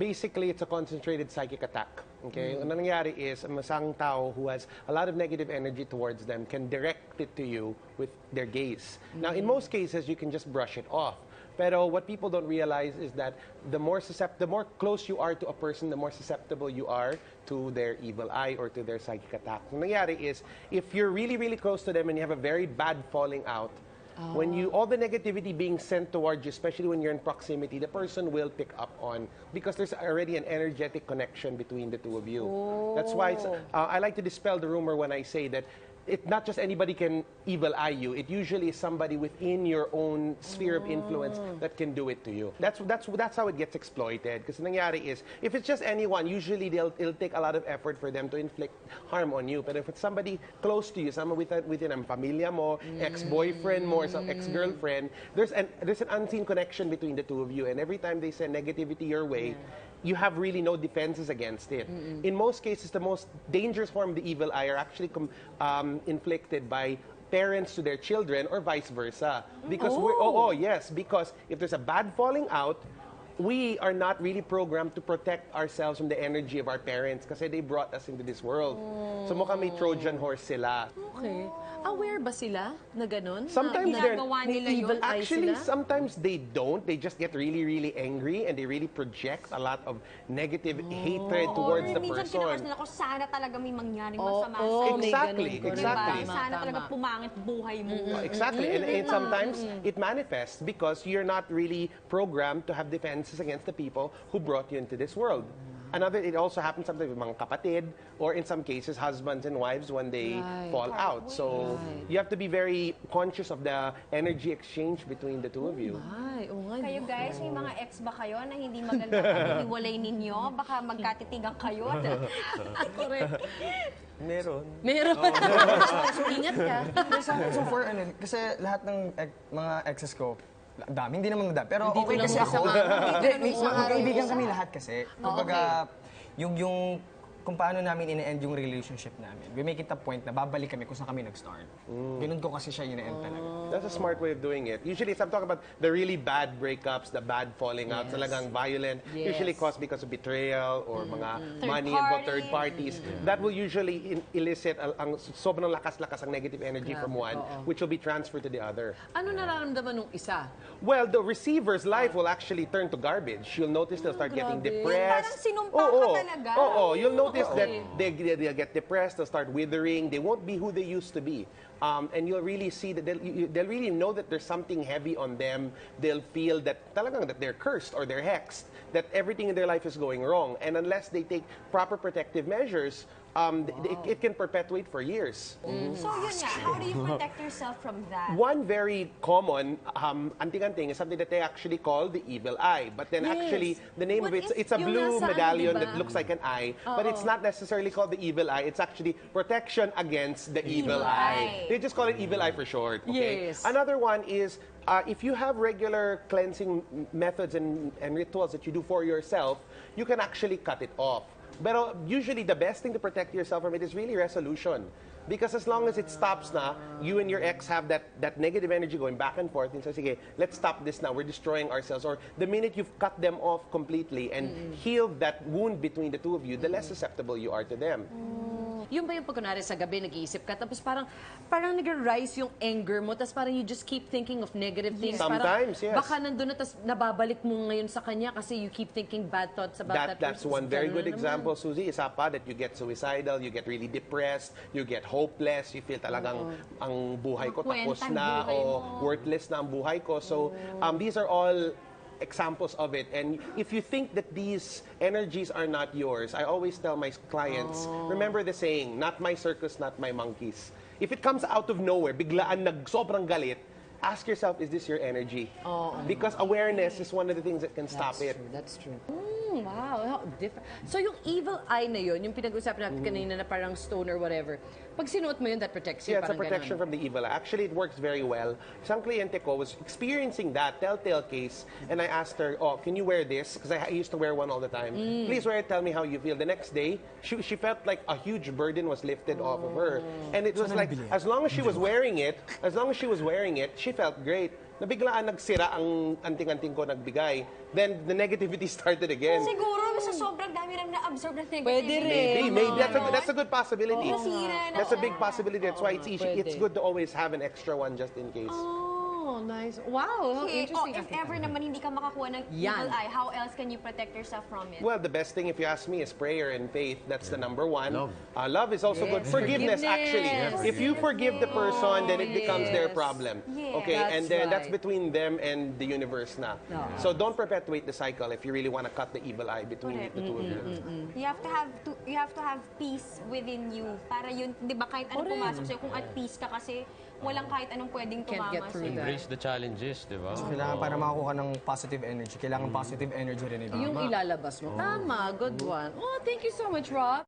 Basically, it's a concentrated psychic attack. Okay? Ang nangyayari is, ang isang tao who has a lot of negative energy towards them can direct it to you with their gaze. Now, in most cases, you can just brush it off. Pero what people don't realize is that the more close you are to a person, the more susceptible you are to their evil eye or to their psychic attack. Ang nangyayari is, if you're really, really close to them and you have a very bad falling out, when all the negativity being sent towards you, especially when you're in proximity, the person will pick up on, because there's already an energetic connection between the two of you. That's why I like to dispel the rumor when I say that not just anybody can evil eye you. It usually is somebody within your own sphere of influence that can do it to you. That's how it gets exploited. Because nangyari is, if it's just anyone, usually it'll take a lot of effort for them to inflict harm on you. But if it's somebody close to you, someone within ang pamilya mo, ex-boyfriend mo, or some ex-girlfriend, there's an unseen connection between the two of you. And every time they send negativity your way, you have really no defenses against it. In most cases, the most dangerous form of the evil eye are actually inflicted by parents to their children or vice versa. Because because if there's a bad falling out, we are not really programmed to protect ourselves from the energy of our parents kasi they brought us into this world. So mukhang may Trojan horse sila. Okay. Aware ba sila na ganun? Sometimes Actually, sometimes they don't. They just get really, really angry and they really project a lot of negative hatred towards the person. Minsan kinakas nila ko, sana talaga may mangyaring masama sa Exactly. Sana talaga pumangit buhay mo. Exactly. And sometimes it manifests because you're not really programmed to have defenses against the people who brought you into this world. It also happens sometimes with mga kapatid, or in some cases, husbands and wives when they fall out. So you have to be very conscious of the energy exchange between the two of you. Kayo guys, may mga ex ba kayo na hindi maganda ang hiwalay ninyo? Baka magkatitigan kayo. Correct. Meron. So, ingat ka. So for kasi lahat ng mga exes ko, dami, hindi naman madami. Pero okay kasi ako. Magkaibigan kami lahat kasi. Kumbaga, yung kung paano namin ina-end yung relationship namin. We make it a point na babalik kami kung saan kami nag-start. Ganun ko kasi siya ina-end talaga. That's a smart way of doing it. Usually, if I'm talking about the really bad breakups, the bad falling out, talagang violent, usually caused because of betrayal or mga money involved, third parties, that will usually elicit ang sobrang lakas-lakas ang negative energy from one, which will be transferred to the other. Ano nararamdaman nung isa? Well, the receiver's life will actually turn to garbage. You'll notice they'll start getting depressed. Parang sinumpa ka talaga. You'll notice that they'll get depressed, they'll start withering, they won't be who they used to be. And you'll really see that they'll really know that there's something heavy on them. They'll feel that talagang that they're cursed or they're hexed, that everything in their life is going wrong. And unless they take proper protective measures, it can perpetuate for years. So yun nga, how do you protect yourself from that? One very common anting-anting is something that they actually call the evil eye. But then actually, the name of it's a blue medallion that looks like an eye. But it's not necessarily called the evil eye. It's actually protection against the evil eye. They just call it evil eye for short. Okay? Another one is, if you have regular cleansing methods and rituals that you do for yourself, you can actually cut it off. But usually the best thing to protect yourself from it is really resolution. Because as long as it stops na, you and your ex have that negative energy going back and forth, and so, sige, let's stop this now, we're destroying ourselves. Or the minute you've cut them off completely and healed that wound between the two of you, the less susceptible you are to them. Yung ba yung pag kunwari sa gabi nag-iisip ka, tapos parang nag-rise yung anger mo, tapos parang you just keep thinking of negative things. Sometimes, parang, baka nandun na, tapos nababalik mo ngayon sa kanya kasi you keep thinking bad thoughts about that person. That's one very good example, Suzi. Isa pa that you get suicidal, you get really depressed, you get hopeless, you feel talagang ang buhay ko tapos na o worthless na ang buhay ko. So these are all examples of it. And if you think that these energies are not yours, I always tell my clients, remember the saying, not my circus, not my monkeys. If it comes out of nowhere, biglaan sobrang galit, ask yourself, is this your energy? Because awareness is one of the things that can stop it. That's true. Wow, how different. So yung evil eye na yun, yung pinag-usapan natin kanina na parang stone or whatever, pag sinuot mo yun, that protects you. Yeah, it's a protection from the evil eye. Actually, it works very well. Isang kliyente ko was experiencing that telltale case, and I asked her, can you wear this? Because I used to wear one all the time. Please wear it, tell me how you feel. The next day, she felt like a huge burden was lifted off of her. And it was like, as long as she was wearing it, she felt great. Nabiglaan nagsira ang anting-anting ko nagbigay. Then the negativity started again. Siguro sa sobrang dami nang na-absorb na negativity. Pwede rin. Maybe. That's a good possibility. Nasira na That's a big siya. possibility. That's why it's good to always have an extra one just in case. Oh, nice. Wow, how Okay, interesting. if ever naman hindi ka makakuha ng Yan. evil eye, how else can you protect yourself from it? Well, the best thing, if you ask me, is prayer and faith. That's the number one. Love. Love is also good. Forgiveness, actually. Forgiveness. If you forgive the person, then it becomes their Yes. problem. Yes. Okay, and then that's right. between them and the universe na. No. So don't perpetuate the cycle if you really want to cut the evil eye between Correct. the two of you. You have to have peace within you. Para yun, 'di ba, kahit anong pumasok sa'yo, kung at peace ka kasi walang kahit anong pwedeng Can't tumama get through sa'yo. that. Embrace the challenges, di ba? Kailangan para makakuha ng positive energy. Kailangan positive energy rin nila. Yung ilalabas mo. Tama, good one. Oh, thank you so much, Rob.